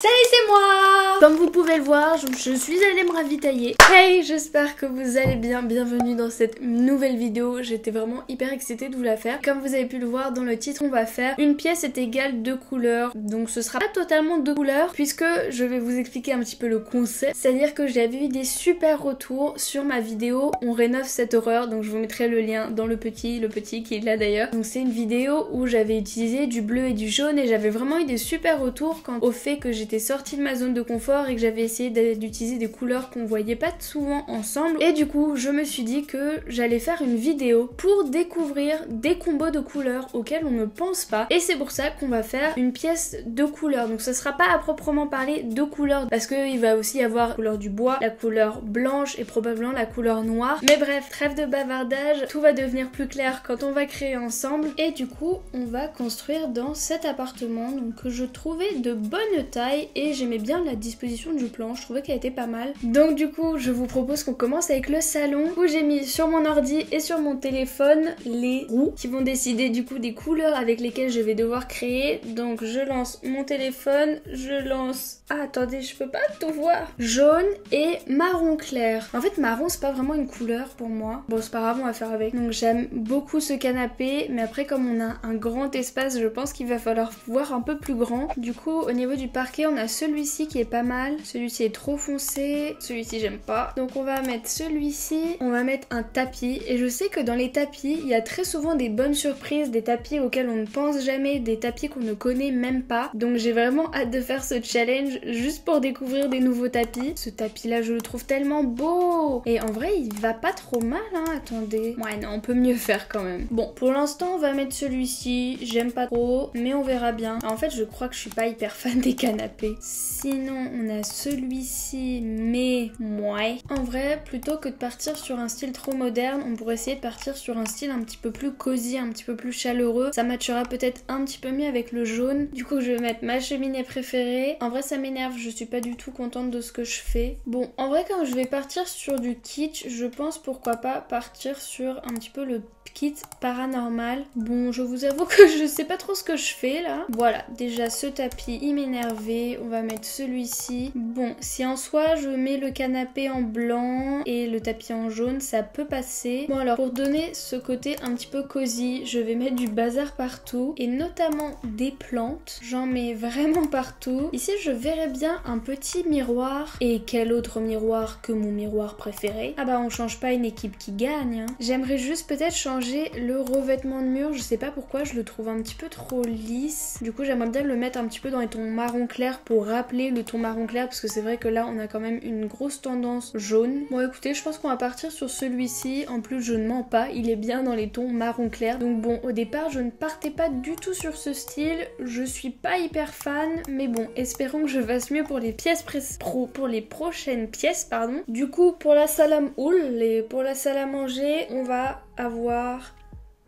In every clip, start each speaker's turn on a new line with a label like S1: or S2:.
S1: Salut, c'est moi! Comme vous pouvez le voir, je suis allée me ravitailler. Hey, j'espère que vous allez bien. Bienvenue dans cette nouvelle vidéo. J'étais vraiment hyper excitée de vous la faire. Comme vous avez pu le voir dans le titre, on va faire une pièce est égale 2 couleurs. Donc ce sera pas totalement 2 couleurs puisque je vais vous expliquer un petit peu le concept. C'est-à-dire que j'avais eu des super retours sur ma vidéo On rénove cette horreur. Donc je vous mettrai le lien dans le petit qui est là d'ailleurs. Donc c'est une vidéo où j'avais utilisé du bleu et du jaune et j'avais vraiment eu des super retours quant au fait que j'étais sortie de ma zone de confort et que j'avais essayé d'utiliser des couleurs qu'on voyait pas souvent ensemble. Et du coup, je me suis dit que j'allais faire une vidéo pour découvrir des combos de couleurs auxquels on ne pense pas. Et c'est pour ça qu'on va faire une pièce de couleurs. Donc ce sera pas à proprement parler de couleurs parce qu'il va aussi y avoir la couleur du bois, la couleur blanche et probablement la couleur noire. Mais bref, trêve de bavardage, tout va devenir plus clair quand on va créer ensemble. Et du coup, on va construire dans cet appartement donc, que je trouvais de bonne taille et j'aimais bien la disposition du plan, je trouvais qu'elle était pas mal. Donc du coup, je vous propose qu'on commence avec le salon où j'ai mis sur mon ordi et sur mon téléphone les roues qui vont décider du coup des couleurs avec lesquelles je vais devoir créer. Donc je lance mon téléphone, je lance... Ah attendez, je peux pas tout voir. Jaune et marron clair. En fait marron c'est pas vraiment une couleur pour moi. Bon c'est pas grave, on va faire avec. Donc j'aime beaucoup ce canapé, mais après comme on a un grand espace, je pense qu'il va falloir voir un peu plus grand. Du coup au niveau du parquet, on a celui-ci qui est pas mal. Celui-ci est trop foncé. Celui-ci j'aime pas. Donc on va mettre celui-ci. On va mettre un tapis. Et je sais que dans les tapis, il y a très souvent des bonnes surprises, des tapis auxquels on ne pense jamais, des tapis qu'on ne connaît même pas. Donc j'ai vraiment hâte de faire ce challenge juste pour découvrir des nouveaux tapis. Ce tapis-là, je le trouve tellement beau. Et en vrai, il va pas trop mal, hein. Attendez. Ouais, non, on peut mieux faire quand même. Bon, pour l'instant, on va mettre celui-ci. J'aime pas trop, mais on verra bien. En fait, je crois que je suis pas hyper fan des canapés. Sinon, on a celui-ci, mais ouais. En vrai, plutôt que de partir sur un style trop moderne, on pourrait essayer de partir sur un style un petit peu plus cosy, un petit peu plus chaleureux. Ça matchera peut-être un petit peu mieux avec le jaune. Du coup, je vais mettre ma cheminée préférée. En vrai, ça m'énerve, je suis pas du tout contente de ce que je fais. Bon, en vrai, quand je vais partir sur du kitsch, je pense pourquoi pas partir sur un petit peu le kit paranormal. Bon, je vous avoue que je sais pas trop ce que je fais là. Voilà, déjà ce tapis, il m'énervait. On va mettre celui-ci. Bon, si en soi je mets le canapé en blanc et le tapis en jaune, ça peut passer. Bon alors, pour donner ce côté un petit peu cosy, je vais mettre du bazar partout et notamment des plantes. J'en mets vraiment partout. Ici, je verrais bien un petit miroir. Et quel autre miroir que mon miroir préféré? Ah bah, on change pas une équipe qui gagne, hein. J'aimerais juste peut-être changer le revêtement de mur. Je sais pas pourquoi, je le trouve un petit peu trop lisse. Du coup, j'aimerais bien le mettre un petit peu dans les tons marron clair pour rappeler le ton marron clair parce que c'est vrai que là, on a quand même une grosse tendance jaune. Bon, écoutez, je pense qu'on va partir sur celui-ci. En plus, je ne mens pas, il est bien dans les tons marron clair. Donc bon, au départ, je ne partais pas du tout sur ce style. Je suis pas hyper fan, mais bon, espérons que je fasse mieux pour les pièces pour les prochaines pièces, pardon. Du coup, pour la salle à pour la salle à manger, on va avoir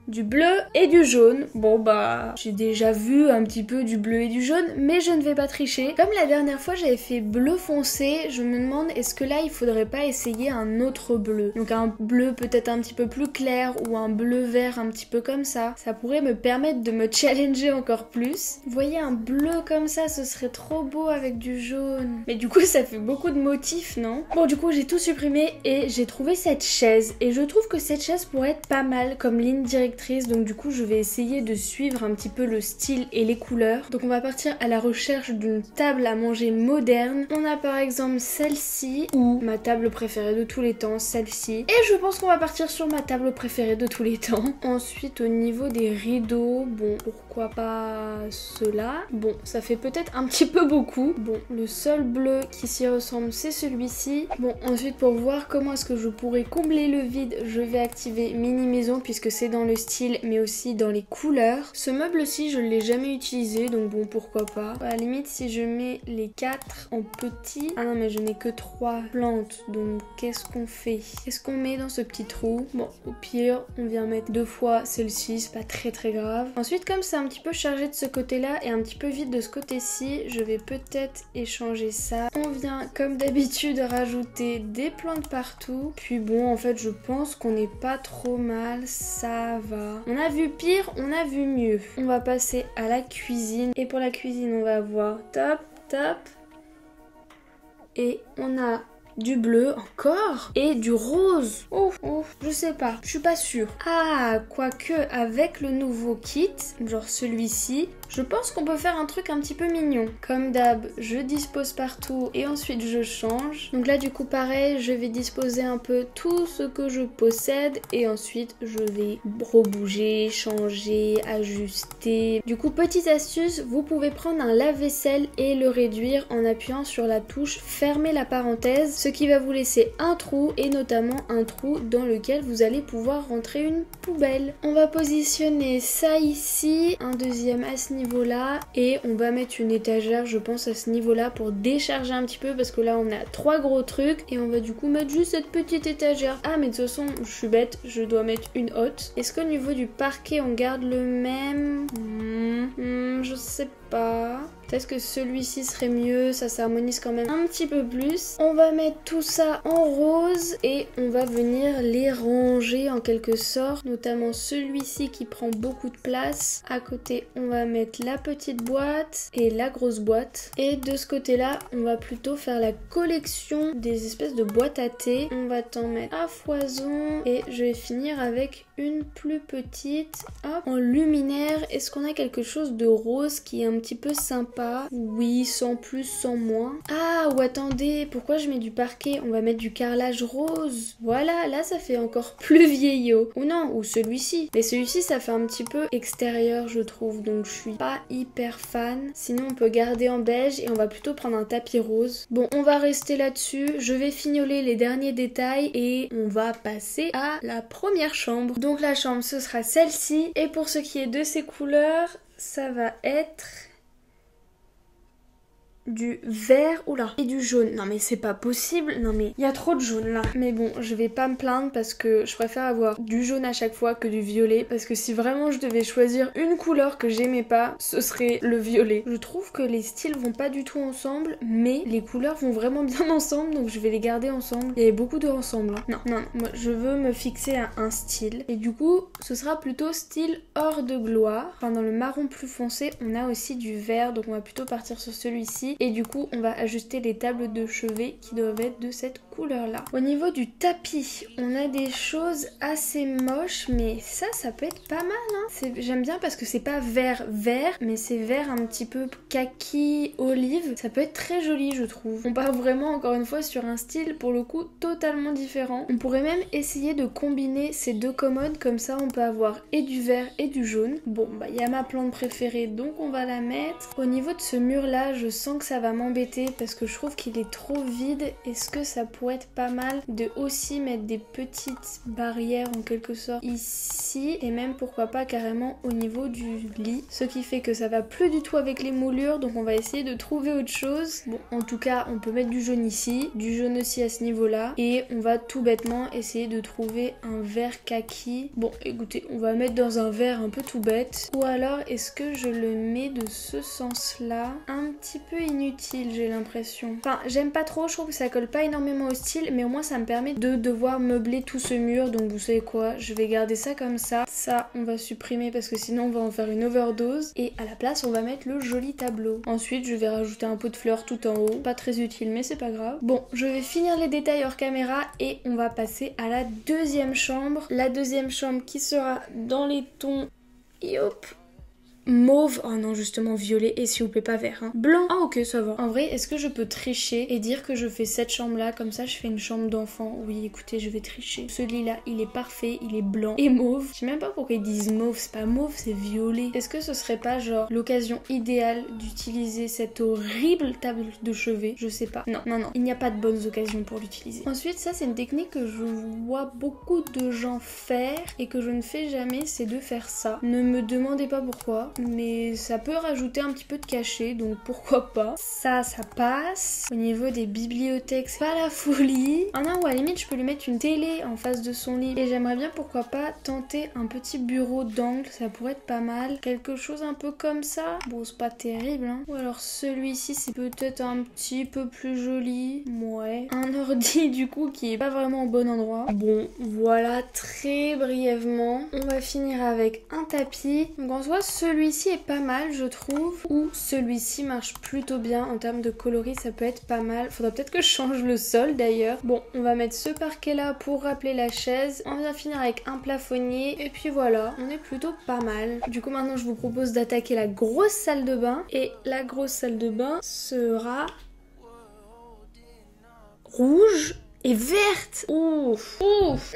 S1: du bleu et du jaune. Bon bah, j'ai déjà vu un petit peu du bleu et du jaune, mais je ne vais pas tricher. Comme la dernière fois j'avais fait bleu foncé, je me demande est-ce que là il faudrait pas essayer un autre bleu. Donc un bleu peut-être un petit peu plus clair ou un bleu vert un petit peu comme ça. Ça pourrait me permettre de me challenger encore plus. Vous voyez un bleu comme ça, ce serait trop beau avec du jaune. Mais du coup ça fait beaucoup de motifs, non? Bon du coup j'ai tout supprimé et j'ai trouvé cette chaise. Et je trouve que cette chaise pourrait être pas mal comme ligne directrice. Donc du coup je vais essayer de suivre un petit peu le style et les couleurs. Donc on va partir à la recherche d'une table à manger moderne. On a par exemple celle-ci ou ma table préférée de tous les temps, celle-ci. Et je pense qu'on va partir sur ma table préférée de tous les temps. Ensuite au niveau des rideaux, bon pourquoi pas cela. Bon ça fait peut-être un petit peu beaucoup. Bon le seul bleu qui s'y ressemble c'est celui-ci. Bon ensuite pour voir comment est-ce que je pourrais combler le vide, je vais activer mini maison puisque c'est dans le style mais aussi dans les couleurs. Ce meuble-ci, je ne l'ai jamais utilisé, donc bon, pourquoi pas. À la limite, si je mets les 4 en petit... Ah non, mais je n'ai que 3 plantes, donc qu'est-ce qu'on fait? Qu'est-ce qu'on met dans ce petit trou? Bon, au pire, on vient mettre 2 fois celle-ci, c'est pas très très grave. Ensuite, comme c'est un petit peu chargé de ce côté-là et un petit peu vide de ce côté-ci, je vais peut-être échanger ça. On vient, comme d'habitude, rajouter des plantes partout. Puis bon, en fait, je pense qu'on n'est pas trop mal, ça va. On a vu pire, on a vu mieux. On va passer à la cuisine. Et pour la cuisine, on va voir top, top, et on a du bleu encore et du rose. Ouf, je sais pas, je suis pas sûre. Ah, quoique avec le nouveau kit, genre celui-ci, je pense qu'on peut faire un truc un petit peu mignon. Comme d'hab, je dispose partout et ensuite je change. Donc là du coup pareil, je vais disposer un peu tout ce que je possède et ensuite je vais rebouger, changer, ajuster. Du coup petite astuce, vous pouvez prendre un lave-vaisselle et le réduire en appuyant sur la touche fermer la parenthèse, ce qui va vous laisser un trou et notamment un trou dans lequel vous allez pouvoir rentrer une poubelle. On va positionner ça ici, un deuxième à ce niveau-là et on va mettre une étagère je pense à ce niveau-là pour décharger un petit peu parce que là on a 3 gros trucs et on va du coup mettre juste cette petite étagère. Ah mais de toute façon je suis bête, je dois mettre une haute. Est-ce qu'au niveau du parquet on garde le même? Je sais pas. Peut-être que celui-ci serait mieux, ça s'harmonise quand même un petit peu plus. On va mettre tout ça en rose et on va venir les ranger en quelque sorte, notamment celui-ci qui prend beaucoup de place. À côté, on va mettre la petite boîte et la grosse boîte. Et de ce côté-là, on va plutôt faire la collection des espèces de boîtes à thé. On va t'en mettre à foison et je vais finir avec une plus petite. Hop, en luminaire, est-ce qu'on a quelque chose de rose qui est un petit peu sympa? Oui, sans plus, sans moins. Ah, ou attendez, pourquoi je mets du parquet? On va mettre du carrelage rose. Voilà, là ça fait encore plus vieillot. Ou non, ou celui-ci. Mais celui-ci ça fait un petit peu extérieur je trouve, donc je suis pas hyper fan. Sinon on peut garder en beige et on va plutôt prendre un tapis rose. Bon, on va rester là-dessus. Je vais fignoler les derniers détails et on va passer à la première chambre. Donc la chambre ce sera celle-ci. Et pour ce qui est de ses couleurs, ça va être du vert, oula, et du jaune. Non mais c'est pas possible, non mais il y a trop de jaune là. Mais bon, je vais pas me plaindre parce que je préfère avoir du jaune à chaque fois que du violet, parce que si vraiment je devais choisir une couleur que j'aimais pas, ce serait le violet. Je trouve que les styles vont pas du tout ensemble, mais les couleurs vont vraiment bien ensemble, donc je vais les garder ensemble. Il y avait beaucoup de ensemble, hein. Non, moi je veux me fixer à un style. Et du coup, ce sera plutôt style hors de gloire. Enfin, dans le marron plus foncé, on a aussi du vert, donc on va plutôt partir sur celui-ci. Et du coup, on va ajuster les tables de chevet qui doivent être de cette couleur-là. Au niveau du tapis, on a des choses assez moches, mais ça peut être pas mal, hein. J'aime bien parce que c'est pas vert, mais c'est vert un petit peu kaki, olive. Ça peut être très joli, je trouve. On part vraiment, encore une fois, sur un style, pour le coup, totalement différent. On pourrait même essayer de combiner ces deux commodes, comme ça, on peut avoir et du vert et du jaune. Bon, bah, il y a ma plante préférée, donc on va la mettre. Au niveau de ce mur-là, je sens que ça va m'embêter parce que je trouve qu'il est trop vide. Est-ce que ça pourrait être pas mal de aussi mettre des petites barrières en quelque sorte ici et même pourquoi pas carrément au niveau du lit, ce qui fait que ça va plus du tout avec les moulures, donc on va essayer de trouver autre chose. Bon, en tout cas on peut mettre du jaune ici, du jaune aussi à ce niveau là et on va tout bêtement essayer de trouver un vert kaki. Bon écoutez, on va mettre dans un vert un peu tout bête, ou alors est-ce que je le mets de ce sens là, un petit peu inutile j'ai l'impression. Enfin j'aime pas trop, je trouve que ça colle pas énormément au style, mais au moins ça me permet de devoir meubler tout ce mur, donc vous savez quoi, je vais garder ça comme ça. Ça on va supprimer parce que sinon on va en faire une overdose et à la place on va mettre le joli tableau. Ensuite je vais rajouter un pot de fleurs tout en haut, pas très utile mais c'est pas grave. Bon, je vais finir les détails hors caméra et on va passer à la deuxième chambre. La deuxième chambre qui sera dans les tons, et hop, mauve, oh non justement violet et s'il vous plaît pas vert, hein. Blanc, ah ok ça va. En vrai est-ce que je peux tricher et dire que je fais cette chambre là, comme ça je fais une chambre d'enfant? Oui écoutez, je vais tricher. Ce lit là il est parfait, il est blanc et mauve. Je sais même pas pourquoi ils disent mauve, c'est pas mauve c'est violet. Est-ce que ce serait pas genre l'occasion idéale d'utiliser cette horrible table de chevet? Je sais pas. Non, il n'y a pas de bonnes occasions pour l'utiliser. Ensuite ça c'est une technique que je vois beaucoup de gens faire et que je ne fais jamais, c'est de faire ça. Ne me demandez pas pourquoi, mais ça peut rajouter un petit peu de cachet, donc pourquoi pas. Ça passe. Au niveau des bibliothèques, c'est pas la folie. Ah non, ou à la limite je peux lui mettre une télé en face de son lit. Et j'aimerais bien pourquoi pas tenter un petit bureau d'angle, ça pourrait être pas mal. Quelque chose un peu comme ça. Bon c'est pas terrible hein. Ou alors celui-ci c'est peut-être un petit peu plus joli. Ouais. Un ordi du coup qui est pas vraiment au bon endroit. Bon voilà, très brièvement on va finir avec un tapis. Donc en soi celui celui-ci est pas mal je trouve, ou celui-ci marche plutôt bien en termes de coloris, ça peut être pas mal. Faudra peut-être que je change le sol d'ailleurs. Bon, on va mettre ce parquet là pour rappeler la chaise. On vient finir avec un plafonnier et puis voilà, on est plutôt pas mal. Du coup maintenant je vous propose d'attaquer la grosse salle de bain, et la grosse salle de bain sera rouge et verte. Ouf, ouf,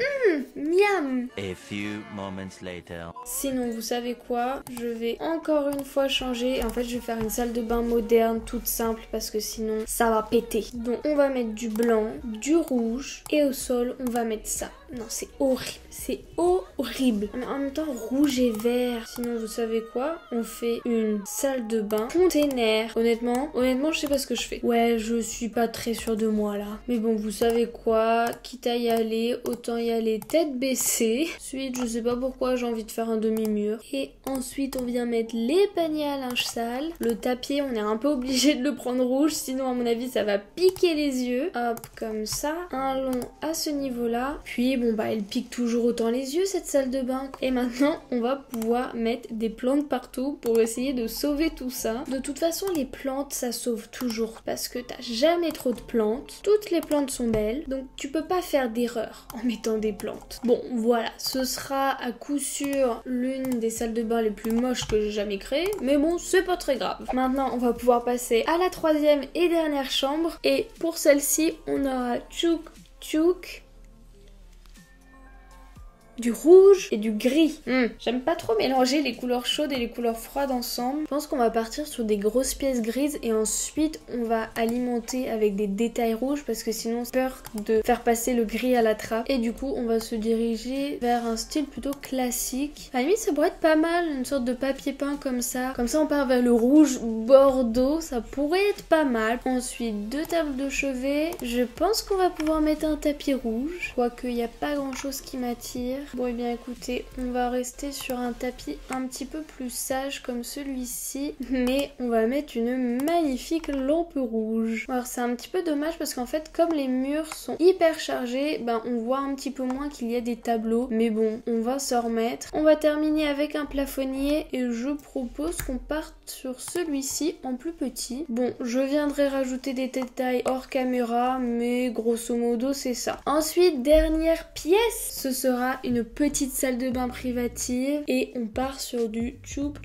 S1: miam.
S2: A few moments later.
S1: Sinon, vous savez quoi? Je vais encore une fois changer. En fait, je vais faire une salle de bain moderne, toute simple, parce que sinon, ça va péter. Donc, on va mettre du blanc, du rouge, et au sol, on va mettre ça. Non, c'est horrible. C'est horrible. Mais en même temps, rouge et vert. Sinon, vous savez quoi? On fait une salle de bain container. Honnêtement, je sais pas ce que je fais. Ouais, je suis pas très sûre de moi, là. Mais bon, vous savez quoi? Quitte à y aller, autant y aller tête baissée. Ensuite, je sais pas pourquoi j'ai envie de faire un demi-mur. Et ensuite, on vient mettre les paniers à linge sale. Le tapis, on est un peu obligé de le prendre rouge. Sinon, à mon avis, ça va piquer les yeux. Hop, comme ça. Un long à ce niveau-là. Puis, bon, bah, elle pique toujours autant les yeux, cette salle de bain. Et maintenant, on va pouvoir mettre des plantes partout pour essayer de sauver tout ça. De toute façon, les plantes, ça sauve toujours. Parce que t'as jamais trop de plantes. Toutes les plantes sont belles. Donc, tu peux pas faire d'erreur en mettant des plantes. Bon, voilà. Ce sera à coup sûr l'une des salles de bain les plus moches que j'ai jamais créées. Mais bon, c'est pas très grave. Maintenant, on va pouvoir passer à la troisième et dernière chambre. Et pour celle-ci, on aura tchouk du rouge et du gris. J'aime pas trop mélanger les couleurs chaudes et les couleurs froides ensemble. Je pense qu'on va partir sur des grosses pièces grises et ensuite on va alimenter avec des détails rouges parce que sinon j'ai peur de faire passer le gris à la trappe. Et du coup on va se diriger vers un style plutôt classique. À la limite ça pourrait être pas mal, une sorte de papier peint comme ça. Comme ça on part vers le rouge bordeaux, ça pourrait être pas mal. Ensuite 2 tables de chevet. Je pense qu'on va pouvoir mettre un tapis rouge. Quoique il n'y a pas grand chose qui m'attire. Bon et bien écoutez, on va rester sur un tapis un petit peu plus sage comme celui-ci, mais on va mettre une magnifique lampe rouge. Alors c'est un petit peu dommage parce qu'en fait comme les murs sont hyper chargés, ben on voit un petit peu moins qu'il y a des tableaux, mais bon on va s'en remettre. On va terminer avec un plafonnier et je propose qu'on parte sur celui-ci en plus petit. Bon, je viendrai rajouter des détails hors caméra, mais grosso modo c'est ça. Ensuite, dernière pièce, ce sera une petite salle de bain privative et on part sur du tchoup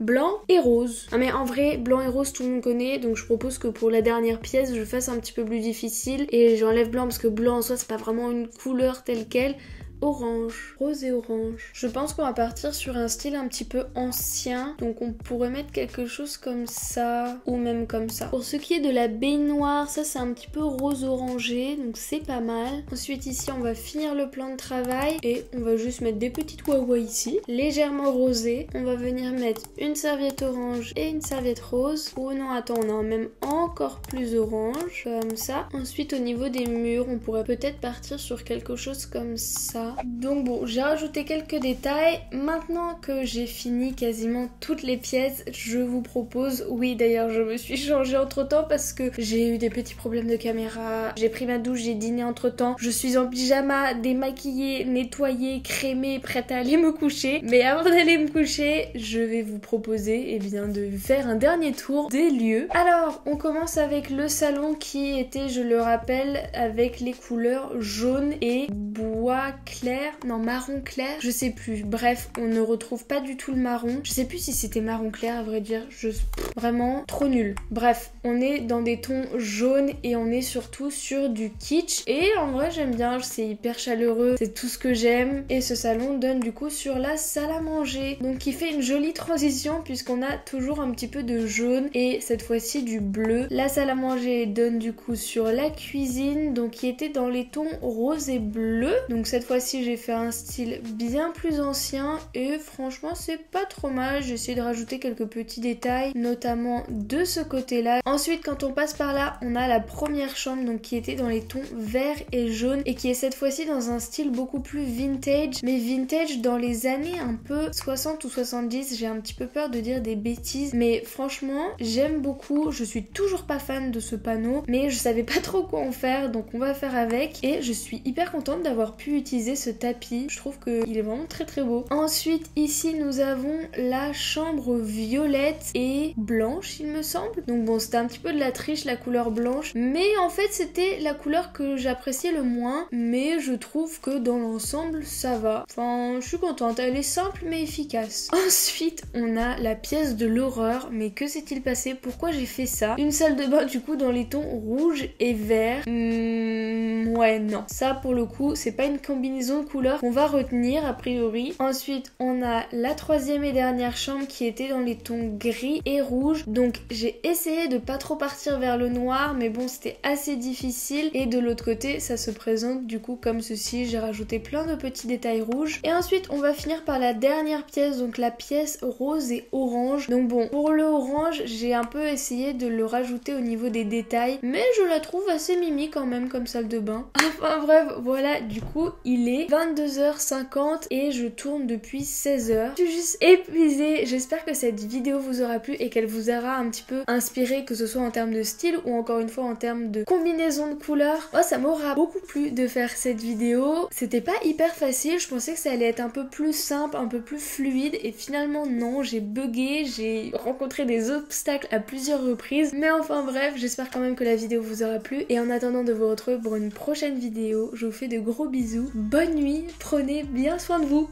S1: blanc et rose. Ah mais en vrai, blanc et rose tout le monde connaît, donc je propose que pour la dernière pièce je fasse un petit peu plus difficile et j'enlève blanc parce que blanc en soi c'est pas vraiment une couleur telle quelle. Orange, rose et orange. Je pense qu'on va partir sur un style un petit peu ancien, donc on pourrait mettre quelque chose comme ça ou même comme ça. Pour ce qui est de la baignoire, ça c'est un petit peu rose orangé, donc c'est pas mal. Ensuite ici on va finir le plan de travail et on va juste mettre des petites wawa ici, légèrement rosées. On va venir mettre une serviette orange et une serviette rose. Oh non attends, on a même encore plus orange, comme ça. Ensuite au niveau des murs, on pourrait peut-être partir sur quelque chose comme ça. Donc bon, j'ai rajouté quelques détails. Maintenant que j'ai fini quasiment toutes les pièces, je vous propose... Oui d'ailleurs je me suis changée entre temps parce que j'ai eu des petits problèmes de caméra. J'ai pris ma douche, j'ai dîné entre temps. Je suis en pyjama, démaquillée, nettoyée, crémée, prête à aller me coucher. Mais avant d'aller me coucher, je vais vous proposer eh bien, de faire un dernier tour des lieux. Alors on commence avec le salon qui était, je le rappelle, avec les couleurs jaune et bois clair, non marron clair, je sais plus. Bref, on ne retrouve pas du tout le marron. Je sais plus si c'était marron clair à vrai dire, vraiment trop nul. Bref, on est dans des tons jaunes et on est surtout sur du kitsch. Et en vrai j'aime bien, c'est hyper chaleureux, c'est tout ce que j'aime. Et ce salon donne du coup sur la salle à manger. Donc qui fait une jolie transition puisqu'on a toujours un petit peu de jaune et cette fois-ci du bleu. La salle à manger donne du coup sur la cuisine, donc qui était dans les tons rose et bleu. Donc cette fois-ci j'ai fait un style bien plus ancien et franchement c'est pas trop mal. J'ai essayé de rajouter quelques petits détails, notamment de ce côté-là. Ensuite quand on passe par là, on a la première chambre donc qui était dans les tons vert et jaune et qui est cette fois-ci dans un style beaucoup plus vintage, mais vintage dans les années un peu 60 ou 70. J'ai un petit peu peur de dire des bêtises, mais franchement j'aime beaucoup. Je suis toujours pas fan de ce panneau, mais je savais pas trop quoi en faire, donc on va faire avec et je suis hyper contente d'avoir pu utiliser aimer ce tapis. Je trouve qu'il est vraiment très très beau. Ensuite ici nous avons la chambre violette et blanche il me semble. Donc bon c'était un petit peu de la triche la couleur blanche. Mais en fait c'était la couleur que j'appréciais le moins. Mais je trouve que dans l'ensemble ça va. Enfin je suis contente. Elle est simple mais efficace. Ensuite on a la pièce de l'horreur. Mais que s'est-il passé? Pourquoi j'ai fait ça? Une salle de bain du coup dans les tons rouge et vert. Ouais non. Ça pour le coup c'est pas une combinaison de couleurs qu'on va retenir a priori. Ensuite on a la troisième et dernière chambre qui était dans les tons gris et rouge. Donc j'ai essayé de pas trop partir vers le noir mais bon c'était assez difficile. Et de l'autre côté ça se présente du coup comme ceci. J'ai rajouté plein de petits détails rouges. Et ensuite on va finir par la dernière pièce, donc la pièce rose et orange. Donc bon pour le orange j'ai un peu essayé de le rajouter au niveau des détails mais je la trouve assez mimi quand même comme salle de bain. Enfin bref voilà du coup il est 22h50 et je tourne depuis 16h. Je suis juste épuisée. J'espère que cette vidéo vous aura plu et qu'elle vous aura un petit peu inspiré, que ce soit en termes de style ou encore une fois en termes de combinaison de couleurs. Moi ça m'aura beaucoup plu de faire cette vidéo. C'était pas hyper facile, je pensais que ça allait être un peu plus simple, un peu plus fluide et finalement non, j'ai bugué, j'ai rencontré des obstacles à plusieurs reprises. Mais enfin bref, j'espère quand même que la vidéo vous aura plu et en attendant de vous retrouver pour une prochaine vidéo, je vous fais de gros bisous. Bonne nuit, prenez bien soin de vous.